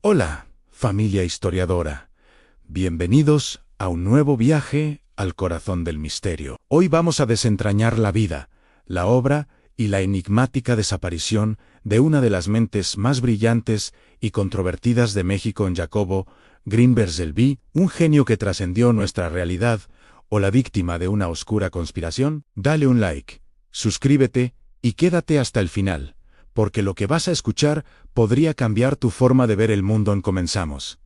Hola, familia historiadora. Bienvenidos a un nuevo viaje al corazón del misterio. Hoy vamos a desentrañar la vida, la obra y la enigmática desaparición de una de las mentes más brillantes y controvertidas de México, en Jacobo Greenberg, un genio que trascendió nuestra realidad o la víctima de una oscura conspiración. Dale un like, suscríbete y quédate hasta el final, porque lo que vas a escuchar podría cambiar tu forma de ver el mundo. Comenzamos.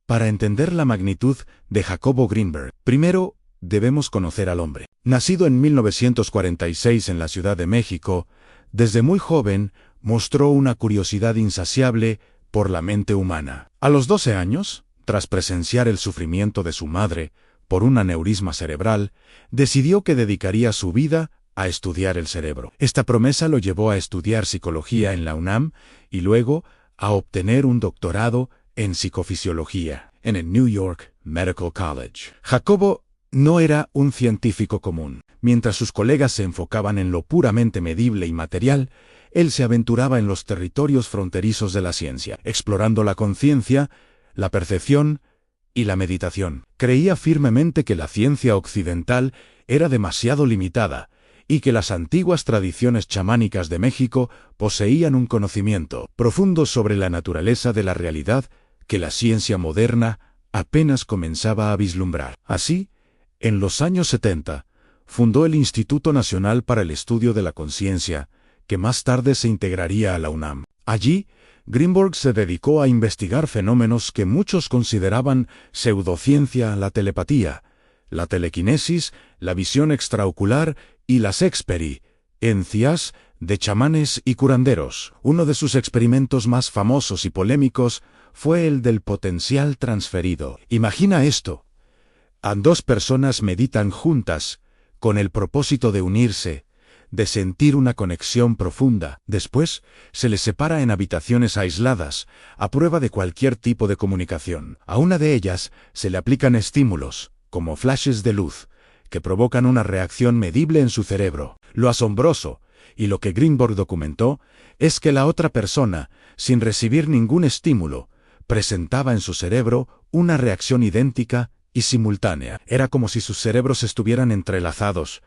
Para entender la magnitud de Jacobo Greenberg, primero debemos conocer al hombre. Nacido en 1946 en la Ciudad de México, desde muy joven mostró una curiosidad insaciable por la mente humana. A los 12 años, tras presenciar el sufrimiento de su madre por un aneurisma cerebral, decidió que dedicaría su vida a estudiar el cerebro. Esta promesa lo llevó a estudiar psicología en la UNAM y luego a obtener un doctorado en psicofisiología en el New York Medical College. Jacobo no era un científico común. Mientras sus colegas se enfocaban en lo puramente medible y material, él se aventuraba en los territorios fronterizos de la ciencia, explorando la conciencia, la percepción y la meditación. Creía firmemente que la ciencia occidental era demasiado limitada y que las antiguas tradiciones chamánicas de México poseían un conocimiento profundo sobre la naturaleza de la realidad que la ciencia moderna apenas comenzaba a vislumbrar. Así, en los años 70, fundó el Instituto Nacional para el Estudio de la Conciencia, que más tarde se integraría a la UNAM. Allí, Greenberg se dedicó a investigar fenómenos que muchos consideraban pseudociencia: la telepatía, la telequinesis, la visión extraocular y las experiencias de chamanes y curanderos. Uno de sus experimentos más famosos y polémicos fue el del potencial transferido. Imagina esto: dos personas meditan juntas con el propósito de unirse, de sentir una conexión profunda. Después, se les separa en habitaciones aisladas, a prueba de cualquier tipo de comunicación. A una de ellas se le aplican estímulos, como flashes de luz, que provocan una reacción medible en su cerebro. Lo asombroso, y lo que Greenberg documentó, es que la otra persona, sin recibir ningún estímulo, presentaba en su cerebro una reacción idéntica y simultánea. Era como si sus cerebros estuvieran entrelazados,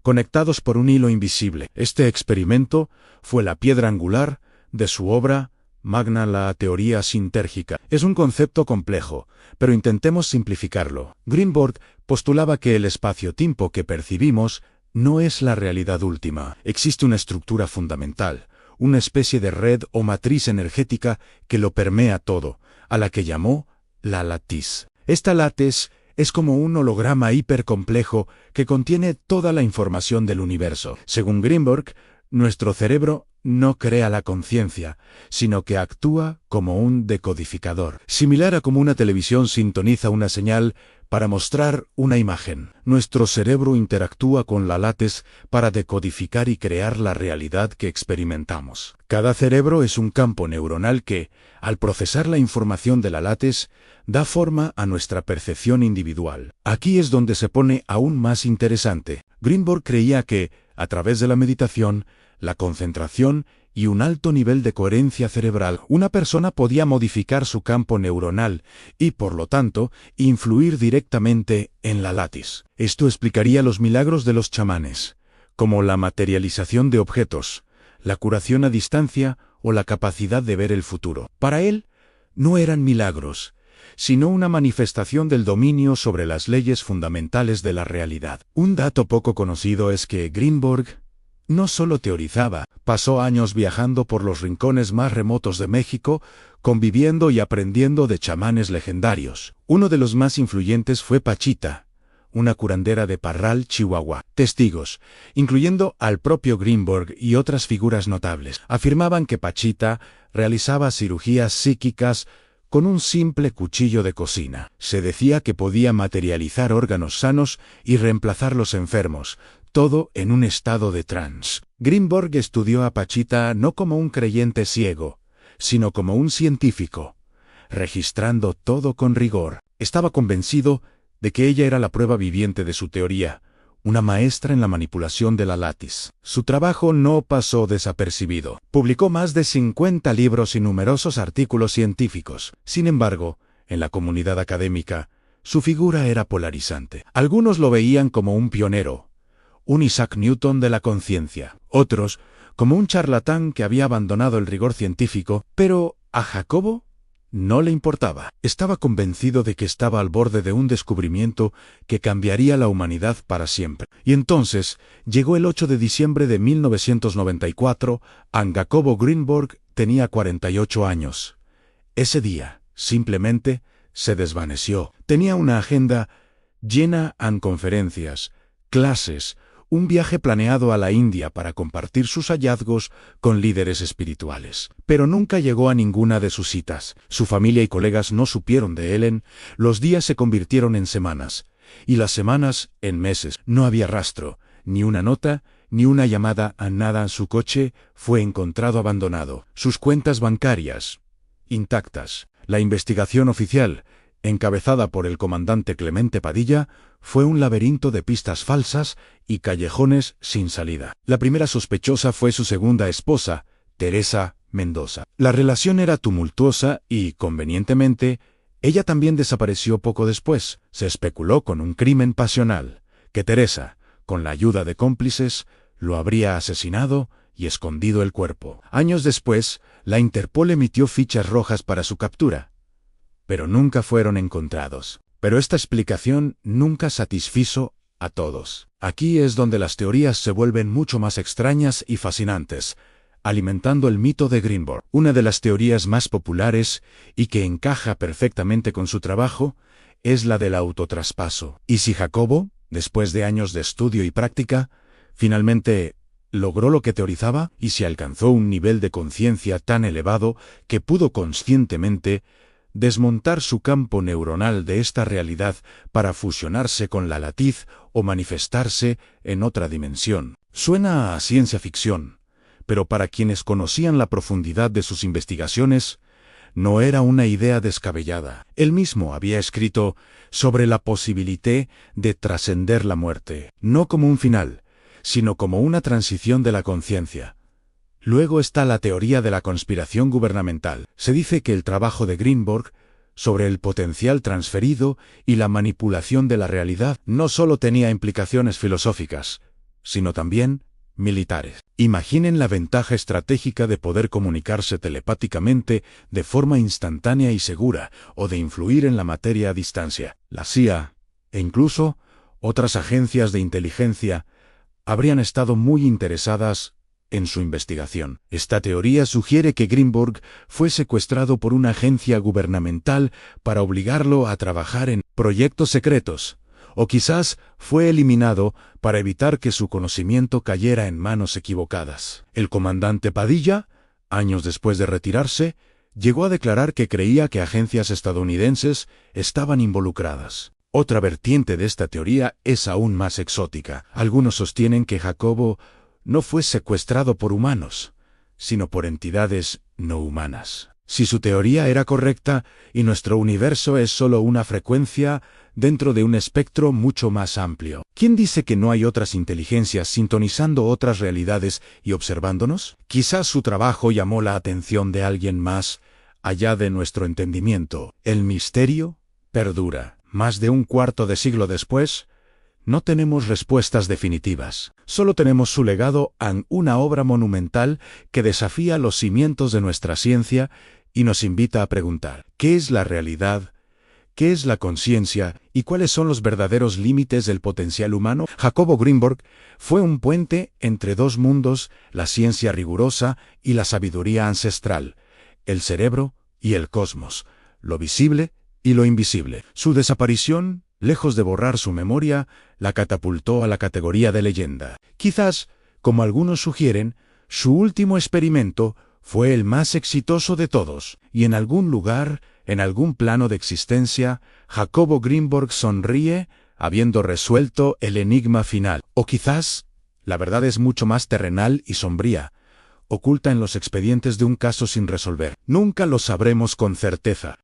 conectados por un hilo invisible. Este experimento fue la piedra angular de su obra magna, la teoría sintérgica. Es un concepto complejo, pero intentemos simplificarlo. Greenberg postulaba que el espacio-tiempo que percibimos no es la realidad última. Existe una estructura fundamental, una especie de red o matriz energética que lo permea todo, a la que llamó la latiz. Esta latiz es como un holograma hipercomplejo que contiene toda la información del universo. Según Greenberg, nuestro cerebro no crea la conciencia, sino que actúa como un decodificador. Similar a como una televisión sintoniza una señal para mostrar una imagen, nuestro cerebro interactúa con la latiz para decodificar y crear la realidad que experimentamos. Cada cerebro es un campo neuronal que, al procesar la información de la latiz, da forma a nuestra percepción individual. Aquí es donde se pone aún más interesante. Greenberg creía que, a través de la meditación, la concentración y un alto nivel de coherencia cerebral, una persona podía modificar su campo neuronal y, por lo tanto, influir directamente en la latiz. Esto explicaría los milagros de los chamanes, como la materialización de objetos, la curación a distancia o la capacidad de ver el futuro. Para él, no eran milagros, sino una manifestación del dominio sobre las leyes fundamentales de la realidad. Un dato poco conocido es que Greenberg no solo teorizaba, pasó años viajando por los rincones más remotos de México, conviviendo y aprendiendo de chamanes legendarios. Uno de los más influyentes fue Pachita, una curandera de Parral, Chihuahua. Testigos, incluyendo al propio Greenberg y otras figuras notables, afirmaban que Pachita realizaba cirugías psíquicas con un simple cuchillo de cocina. Se decía que podía materializar órganos sanos y reemplazar los enfermos, todo en un estado de trance. Greenberg estudió a Pachita no como un creyente ciego, sino como un científico, registrando todo con rigor. Estaba convencido de que ella era la prueba viviente de su teoría, una maestra en la manipulación de la látiz. Su trabajo no pasó desapercibido. Publicó más de 50 libros y numerosos artículos científicos. Sin embargo, en la comunidad académica, su figura era polarizante. Algunos lo veían como un pionero, un Isaac Newton de la conciencia. Otros, como un charlatán que había abandonado el rigor científico, pero a Jacobo no le importaba. Estaba convencido de que estaba al borde de un descubrimiento que cambiaría la humanidad para siempre. Y entonces llegó el 8 de diciembre de 1994, Jacobo Greenberg tenía 48 años. Ese día, simplemente, se desvaneció. Tenía una agenda llena de conferencias, clases, un viaje planeado a la India para compartir sus hallazgos con líderes espirituales. Pero nunca llegó a ninguna de sus citas. Su familia y colegas no supieron de él. Los días se convirtieron en semanas, y las semanas en meses. No había rastro, ni una nota, ni una llamada a nada. Su coche fue encontrado abandonado. Sus cuentas bancarias, intactas. La investigación oficial, encabezada por el comandante Clemente Padilla, fue un laberinto de pistas falsas y callejones sin salida. La primera sospechosa fue su segunda esposa, Teresa Mendoza. La relación era tumultuosa y, convenientemente, ella también desapareció poco después. Se especuló con un crimen pasional, que Teresa, con la ayuda de cómplices, lo habría asesinado y escondido el cuerpo. Años después, la Interpol emitió fichas rojas para su captura, pero nunca fueron encontrados. Pero esta explicación nunca satisfizo a todos. Aquí es donde las teorías se vuelven mucho más extrañas y fascinantes, alimentando el mito de Greenberg. Una de las teorías más populares, y que encaja perfectamente con su trabajo, es la del autotraspaso. ¿Y si Jacobo, después de años de estudio y práctica, finalmente logró lo que teorizaba? ¿Y si alcanzó un nivel de conciencia tan elevado que pudo conscientemente desmontar su campo neuronal de esta realidad para fusionarse con la látiz o manifestarse en otra dimensión? Suena a ciencia ficción, pero para quienes conocían la profundidad de sus investigaciones, no era una idea descabellada. Él mismo había escrito sobre la posibilidad de trascender la muerte, no como un final, sino como una transición de la conciencia. Luego está la teoría de la conspiración gubernamental. Se dice que el trabajo de Greenberg sobre el potencial transferido y la manipulación de la realidad no solo tenía implicaciones filosóficas, sino también militares. Imaginen la ventaja estratégica de poder comunicarse telepáticamente de forma instantánea y segura, o de influir en la materia a distancia. La CIA, e incluso otras agencias de inteligencia, habrían estado muy interesadas en su investigación. Esta teoría sugiere que Greenberg fue secuestrado por una agencia gubernamental para obligarlo a trabajar en proyectos secretos, o quizás fue eliminado para evitar que su conocimiento cayera en manos equivocadas. El comandante Padilla, años después de retirarse, llegó a declarar que creía que agencias estadounidenses estaban involucradas. Otra vertiente de esta teoría es aún más exótica. Algunos sostienen que Jacobo no fue secuestrado por humanos, sino por entidades no humanas. Si su teoría era correcta y nuestro universo es solo una frecuencia dentro de un espectro mucho más amplio, ¿quién dice que no hay otras inteligencias sintonizando otras realidades y observándonos? Quizás su trabajo llamó la atención de alguien más allá de nuestro entendimiento. El misterio perdura. Más de un cuarto de siglo después, no tenemos respuestas definitivas. Solo tenemos su legado en una obra monumental que desafía los cimientos de nuestra ciencia y nos invita a preguntar: ¿qué es la realidad? ¿Qué es la conciencia? ¿Y cuáles son los verdaderos límites del potencial humano? Jacobo Greenberg fue un puente entre dos mundos, la ciencia rigurosa y la sabiduría ancestral, el cerebro y el cosmos, lo visible y lo invisible. Su desaparición, lejos de borrar su memoria, la catapultó a la categoría de leyenda. Quizás, como algunos sugieren, su último experimento fue el más exitoso de todos, y en algún lugar, en algún plano de existencia, Jacobo Greenberg sonríe, habiendo resuelto el enigma final. O quizás, la verdad es mucho más terrenal y sombría, oculta en los expedientes de un caso sin resolver. Nunca lo sabremos con certeza.